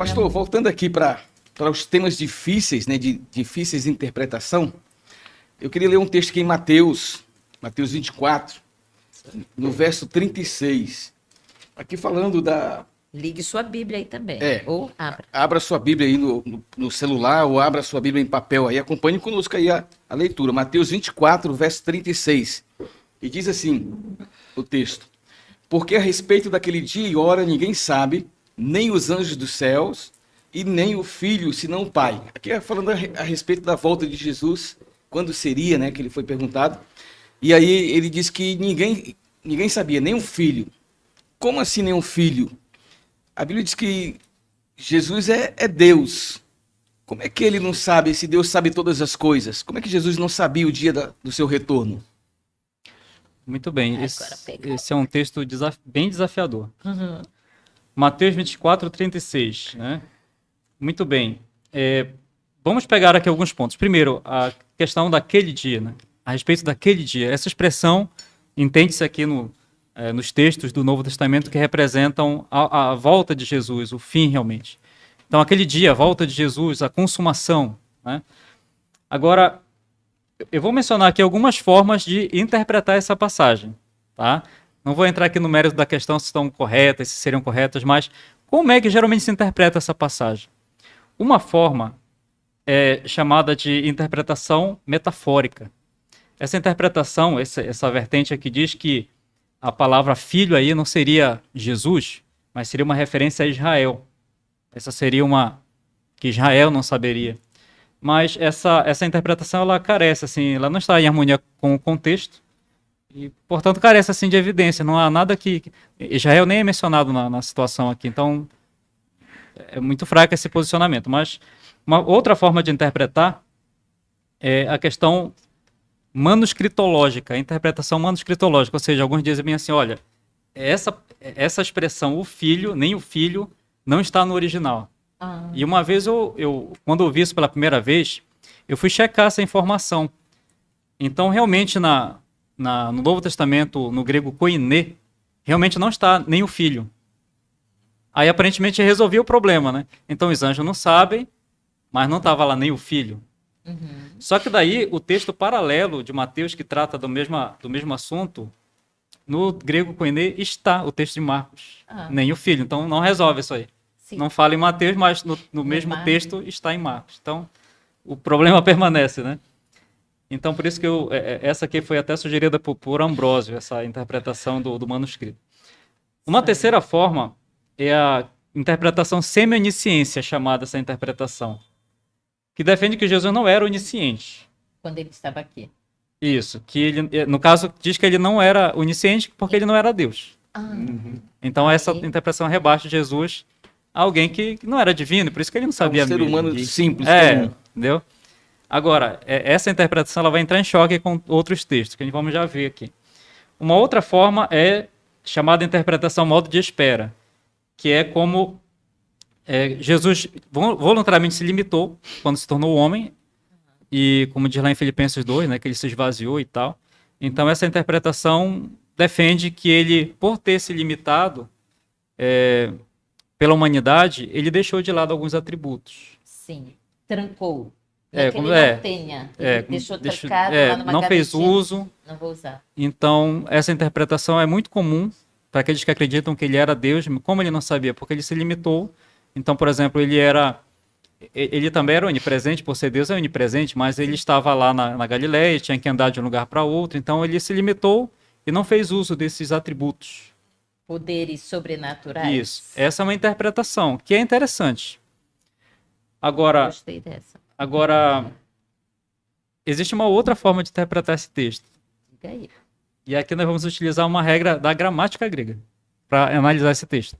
Pastor, voltando aqui para os temas difíceis, né, de difíceis de interpretação, eu queria ler um texto aqui em Mateus 24, no verso 36. Aqui falando da... Ligue sua Bíblia aí também. Ou abra. Abra sua Bíblia aí no celular ou abra sua Bíblia em papel aí. Acompanhe conosco aí a leitura. Mateus 24, verso 36. E diz assim o texto: porque a respeito daquele dia e hora ninguém sabe, nem os anjos dos céus e nem o Filho, senão o Pai. Aqui é falando a respeito da volta de Jesus, quando seria, né, que ele foi perguntado. E aí ele diz que ninguém sabia, nem o Filho. Como assim nem o Filho? A Bíblia diz que Jesus é Deus. Como é que ele não sabe, se Deus sabe todas as coisas? Como é que Jesus não sabia o dia do seu retorno? Muito bem, esse é um texto bem desafiador. Uhum. Mateus 24, 36, né? Muito bem. Vamos pegar aqui alguns pontos. Primeiro, a questão daquele dia, né? A respeito daquele dia. Essa expressão entende-se aqui nos textos do Novo Testamento que representam a volta de Jesus, o fim realmente. Então, aquele dia, a volta de Jesus, a consumação, né? Agora, eu vou mencionar aqui algumas formas de interpretar essa passagem, tá? Não vou entrar aqui no mérito da questão se estão corretas, se seriam corretas, mas como é que geralmente se interpreta essa passagem? Uma forma é chamada de interpretação metafórica. Essa interpretação, essa vertente aqui diz que a palavra filho aí não seria Jesus, mas seria uma referência a Israel. Essa seria uma que Israel não saberia. Mas essa interpretação, ela carece, assim, ela não está em harmonia com o contexto e, portanto, carece assim, de evidência. Não há nada que... Israel nem é mencionado na situação aqui, então é muito fraco esse posicionamento. Mas uma outra forma de interpretar é a questão manuscritológica, a interpretação manuscritológica, ou seja, alguns dizem assim, olha, essa expressão, o filho, nem o filho, não está no original. E uma vez, quando eu ouvi isso pela primeira vez, eu fui checar essa informação. Então, realmente, no Novo Testamento, no grego koiné, realmente não está nem o filho. Aí, aparentemente, resolveu o problema, né? Então, os anjos não sabem, mas não estava lá nem o filho. Uhum. Só que daí, o texto paralelo de Mateus, que trata do mesmo assunto, no grego koiné está o texto de Marcos, nem o filho. Então, não resolve isso aí. Sim. Não fala em Mateus, mas no mesmo texto está em Marcos. Então, o problema permanece, né? Então, por isso que essa aqui foi até sugerida por Ambrósio, essa interpretação do manuscrito. Uma terceira forma é a interpretação semi-onisciência, chamada essa interpretação, que defende que Jesus não era onisciente. Quando ele estava aqui. Isso, que ele, no caso, diz que ele não era onisciente porque ele não era Deus. Então, essa interpretação rebaixa Jesus a alguém que não era divino, por isso que ele não sabia um ser humano simples. Entendeu? Agora, essa interpretação ela vai entrar em choque com outros textos, que a gente vamos já ver aqui. Uma outra forma é chamada interpretação modo de espera, que é como Jesus voluntariamente se limitou quando se tornou homem, e como diz lá em Filipenses 2, né, que ele se esvaziou e tal. Então, essa interpretação defende que ele, por ter se limitado pela humanidade, ele deixou de lado alguns atributos. Sim, trancou. Não tenha. Deixou trancado lá numa não gavetinha. Fez uso. Não vou usar. Então, essa interpretação é muito comum para aqueles que acreditam que ele era Deus. Como ele não sabia? Porque ele se limitou. Então, por exemplo, ele também era onipresente, por ser Deus é onipresente, mas ele estava lá na Galileia, tinha que andar de um lugar para outro. Então, ele se limitou e não fez uso desses atributos. Poderes sobrenaturais. Isso. Essa é uma interpretação que é interessante. Agora, gostei dessa. Agora, existe uma outra forma de interpretar esse texto. E aí? E aqui nós vamos utilizar uma regra da gramática grega para analisar esse texto.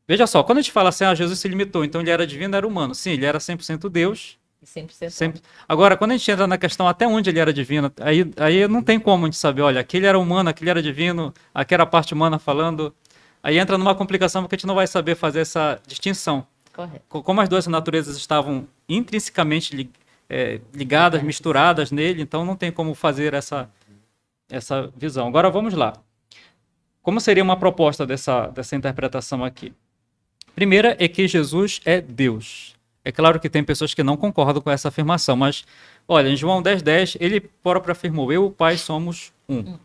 Veja só, quando a gente fala assim, Jesus se limitou, então ele era divino, era humano. Sim, ele era 100% Deus. E 100%. Agora, quando a gente entra na questão até onde ele era divino, aí não tem como a gente saber, olha, aquele era humano, aquele era divino, aqui era a parte humana falando. Aí entra numa complicação porque a gente não vai saber fazer essa distinção. Correto. Como as duas naturezas estavam intrinsecamente ligadas, misturadas nele, então não tem como fazer essa visão. Agora vamos lá. Como seria uma proposta dessa interpretação aqui? Primeira é que Jesus é Deus. É claro que tem pessoas que não concordam com essa afirmação, mas, olha, em João 10:10, ele próprio afirmou, eu e o Pai somos um.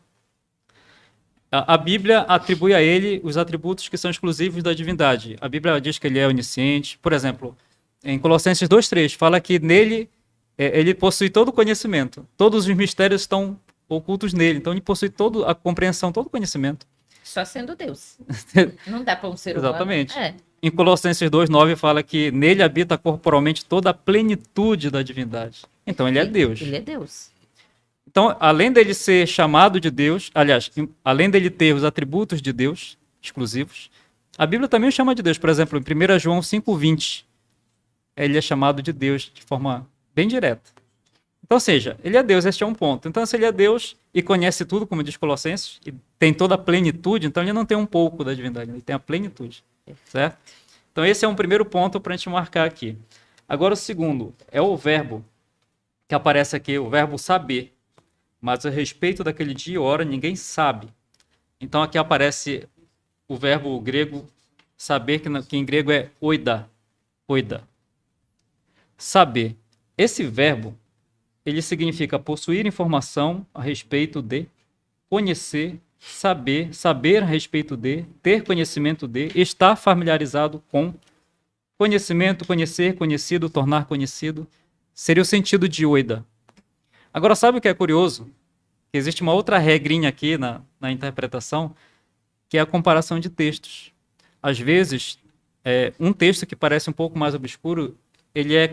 A Bíblia atribui a ele os atributos que são exclusivos da divindade. A Bíblia diz que ele é onisciente. Por exemplo, em Colossenses 2:3, fala que nele ele possui todo o conhecimento. Todos os mistérios estão ocultos nele. Então, ele possui toda a compreensão, todo o conhecimento. Só sendo Deus. Não dá para um ser humano. Exatamente. Em Colossenses 2:9 fala que nele habita corporalmente toda a plenitude da divindade. Então, ele é Deus. Ele é Deus. Então, além dele ser chamado de Deus, aliás, além dele ter os atributos de Deus exclusivos, a Bíblia também o chama de Deus. Por exemplo, em 1 João 5:20, ele é chamado de Deus de forma bem direta. Então, ou seja, ele é Deus, este é um ponto. Então, se ele é Deus e conhece tudo, como diz Colossenses, e tem toda a plenitude, então ele não tem um pouco da divindade, ele tem a plenitude, certo? Então, esse é um primeiro ponto para a gente marcar aqui. Agora, o segundo é o verbo que aparece aqui, o verbo saber. Mas a respeito daquele dia e hora, ninguém sabe. Então, aqui aparece o verbo grego saber, que em grego é oida. Oida. Saber. Esse verbo, ele significa possuir informação a respeito de, conhecer, saber, saber a respeito de, ter conhecimento de, estar familiarizado com, conhecimento, conhecer, conhecido, tornar conhecido. Seria o sentido de oida. Agora, sabe o que é curioso? Que existe uma outra regrinha aqui na interpretação, que é a comparação de textos. Às vezes, um texto que parece um pouco mais obscuro, ele é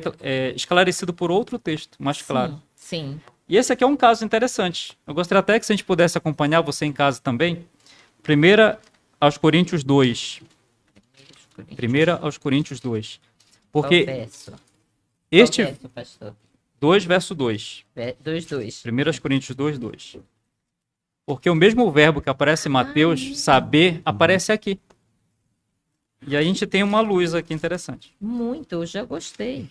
esclarecido por outro texto, mais claro. Sim. E esse aqui é um caso interessante. Eu gostaria até que se a gente pudesse acompanhar você em casa também. 1 aos Coríntios 2. 1 aos Coríntios 2. Porque este... Qual verso, pastor? 2, verso 2. 2:2. 1 Coríntios 2:2. Porque o mesmo verbo que aparece em Mateus, saber, aparece aqui. E a gente tem uma luz aqui interessante. Muito, eu já gostei.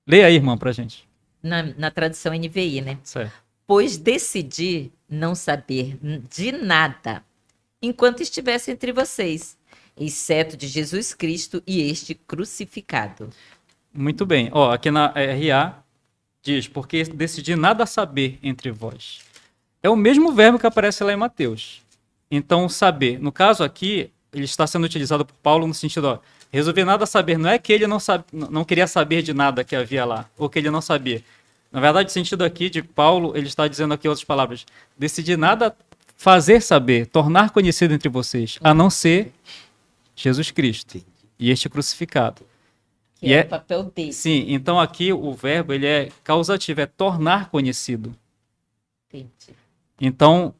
Leia aí, irmã, pra gente. Na tradução NVI, né? Certo. Pois decidi não saber de nada enquanto estivesse entre vocês, exceto de Jesus Cristo e este crucificado. Muito bem. Ó, aqui na RA diz, porque decidi nada saber entre vós. É o mesmo verbo que aparece lá em Mateus. Então, saber. No caso aqui, ele está sendo utilizado por Paulo no sentido, ó, resolvi nada saber. Não é que ele não queria saber de nada que havia lá, ou que ele não sabia. Na verdade, o sentido aqui de Paulo, ele está dizendo aqui outras palavras. Decidi nada fazer saber, tornar conhecido entre vocês, a não ser Jesus Cristo e este crucificado. Que é o papel dele. Sim, então aqui o verbo ele é causativo, é tornar conhecido. Entendi. Então,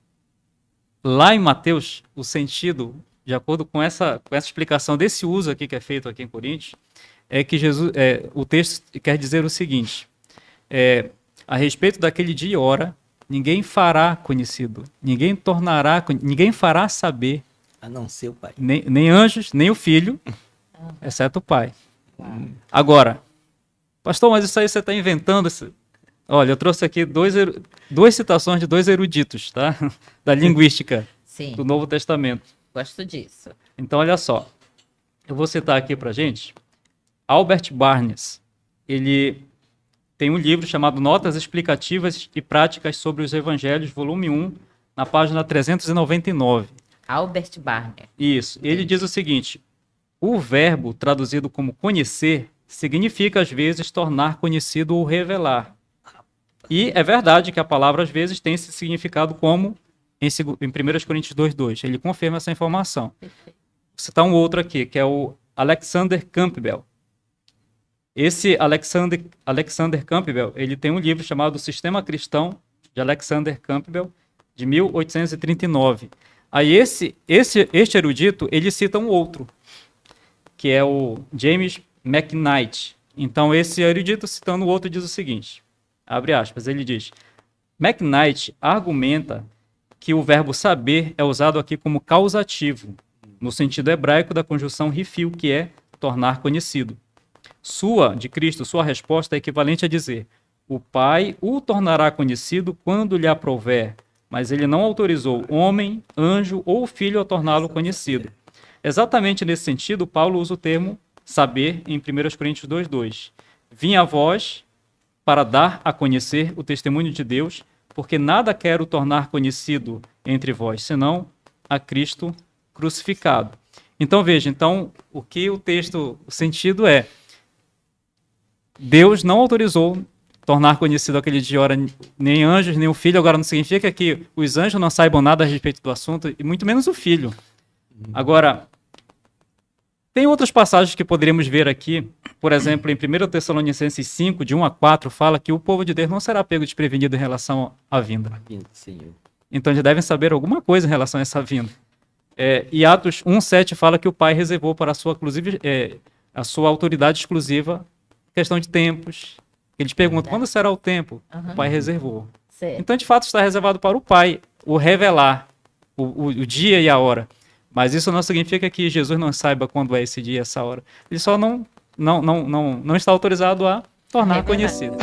lá em Mateus, o sentido, de acordo com essa explicação desse uso aqui que é feito aqui em Coríntios, é que o texto quer dizer o seguinte, a respeito daquele dia e hora, ninguém fará conhecido, ninguém fará saber, a não ser o Pai. Nem anjos, nem o Filho, exceto o Pai. Agora, pastor, mas isso aí você está inventando. Olha, eu trouxe aqui duas citações de dois eruditos, tá? Da linguística. Sim. Do Novo Testamento. Gosto disso. Então, olha só. Eu vou citar aqui pra gente. Albert Barnes. Ele tem um livro chamado Notas Explicativas e Práticas sobre os Evangelhos, volume 1, na página 399. Albert Barnes. Isso. Ele diz o seguinte: o verbo traduzido como conhecer significa, às vezes, tornar conhecido ou revelar. E é verdade que a palavra, às vezes, tem esse significado como em 1 Coríntios 2:2. Ele confirma essa informação. Vou citar um outro aqui, que é o Alexander Campbell. Esse Alexander Campbell, ele tem um livro chamado Sistema Cristão, de Alexander Campbell, de 1839. Aí este erudito, ele cita um outro, que é o James McKnight. Então, esse erudito, citando o outro, diz o seguinte, abre aspas, ele diz, McKnight argumenta que o verbo saber é usado aqui como causativo, no sentido hebraico da conjunção rifil, que é tornar conhecido. De Cristo, sua resposta é equivalente a dizer, o Pai o tornará conhecido quando lhe aprouver, mas ele não autorizou homem, anjo ou filho a torná-lo conhecido. Exatamente nesse sentido, Paulo usa o termo saber em 1 Coríntios 2:2. Vim a vós para dar a conhecer o testemunho de Deus, porque nada quero tornar conhecido entre vós, senão a Cristo crucificado. Então veja, o que o sentido é, Deus não autorizou tornar conhecido aquele de hora nem anjos, nem o filho. Agora não significa que os anjos não saibam nada a respeito do assunto, e muito menos o filho. Agora, tem outras passagens que poderíamos ver aqui. Por exemplo, em 1 Tessalonicenses 5, de 1 a 4, fala que o povo de Deus não será pego desprevenido em relação à vinda. Então eles devem saber alguma coisa em relação a essa vinda. E Atos 1:7 fala que o Pai reservou para a sua autoridade exclusiva questão de tempos. Eles perguntam, quando será o tempo? O Pai reservou. Certo. Então, de fato, está reservado para o Pai o revelar o dia e a hora. Mas isso não significa que Jesus não saiba quando é esse dia e essa hora. Ele só não está autorizado a tornar conhecido.